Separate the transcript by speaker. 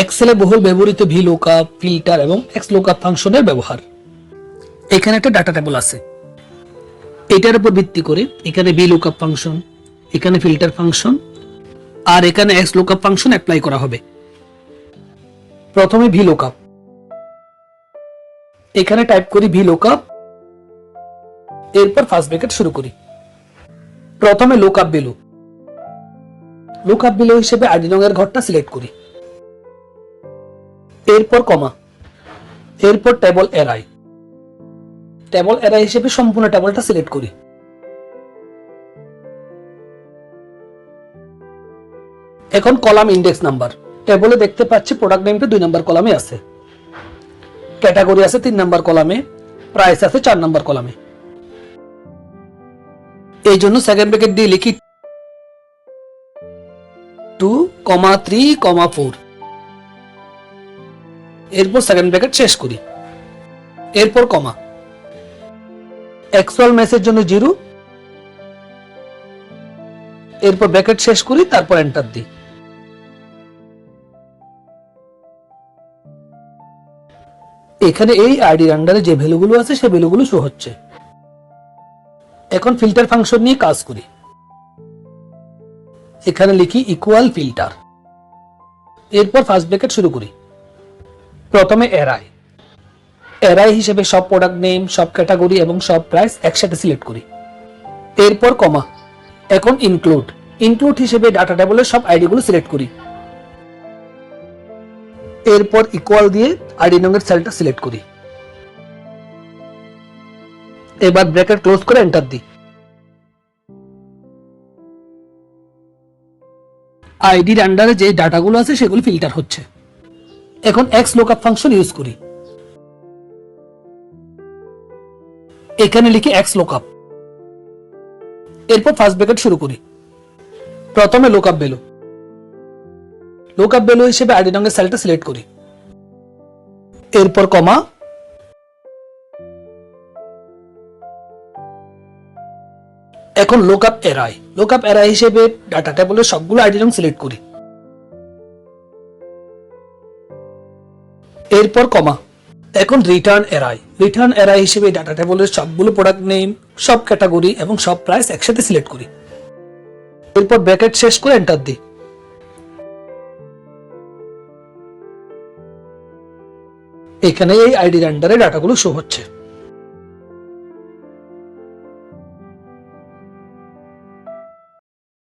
Speaker 1: এক্সেলে বহুল ব্যবহৃত VLOOKUP, filter এবং এক্সলুকআপ ফাংশনের ব্যবহার। এখানে একটা ডাটা টেবল আছে, এটার উপর ভিত্তি করে এখানে ভিলুকআপ ফাংশন, এখানে ফিল্টার ফাংশন আর এখানে এক্সলুকআপ ফাংশন অ্যাপ্লাই করা হবে। প্রথমে ভিলুকআপ, এখানে টাইপ করি ভিলুকআপ, এরপর ফার্স্ট ব্র্যাকেট শুরু করি। প্রথমে লুকআপ ভ্যালু, লুকআপ ভ্যালু হিসেবে আইডি রঙের ঘরটা সিলেক্ট করি, এরপর কমা, এরপর টেবল অ্যারাই, টেবল অ্যারাই হিসেবে সম্পূর্ণ টেবলটা সিলেক্ট করি। এখন কলাম ইন্ডেক্স নাম্বার, টেবলে দেখতে পাচ্ছি প্রোডাক্ট নেমটা 2 নম্বর কলামে আছে, ক্যাটাগরি আছে 3 নম্বর কলামে, প্রাইস আছে 4 নম্বর কলামে। এই জন্য সেকেন্ড ব্র্যাকেট দিয়ে লিখি 2,3,4, এরপর সেকেন্ড ব্র্যাকেট শেষ করি, এরপর কমা, অ্যাকচুয়াল ম্যাচের জন্য 0, এরপর ব্র্যাকেট শেষ করি, তারপর এন্টার দিই। এখানে এই আইডির আন্ডারে যে ভ্যালুগুলো আছে সেই ভ্যালুগুলো শো হচ্ছে। এখন ফিল্টার ফাংশন নিয়ে কাজ করি। এখানে লিখি ইকুয়াল ফিল্টার, এরপর ফার্স্ট ব্র্যাকেট শুরু করি। প্রথমে অ্যারাই, অ্যারাই হিসেবে সব প্রোডাক্ট নেম, সব ক্যাটাগরি এবং সব প্রাইস একসাথে সিলেক্ট করি, এরপর কমা। এখন ইনক্লুড, ইনক্লুড হিসেবে ডাটা টেবলের সব আইডি গুলো সিলেক্ট করি, এরপর ইকুয়াল দিয়ে আইডি নং এর সেলটা সিলেক্ট করি, এবার ব্র্যাকেট ক্লোজ করে এন্টার দিই। আইডির আন্ডারে যে ডাটাগুলো আছে সেগুলো ফিল্টার হচ্ছে। এখন এক্সলুকআপ ফাংশন ইউজ করি। এখানে লিখি এক্সলুকআপ, এরপর ফার্স্ট ব্র্যাকেট শুরু করি। প্রথমে লুকআপ ভ্যালু, লুকআপ ভ্যালু হিসেবে আইডি নং এর সেলটা সিলেক্ট করি, এরপর কমা। এখন লুকআপ অ্যারাই, লুকআপ অ্যারাই হিসেবে ডাটা টেবলের সবগুলো আইডি নং সিলেক্ট করি, এরপর কমা। এখন রিটার্ন অ্যারাই, রিটার্ন অ্যারাই হিসেবে ডাটা টেবলের সবগুলো প্রোডাক্ট নেম, সব ক্যাটাগরি এবং সব প্রাইস একসাথে সিলেক্ট করি, এরপর ব্র্যাকেট শেষ করে এন্টার দিই। এখানে এই আইডির আন্ডারে ডাটাগুলো শো হচ্ছে।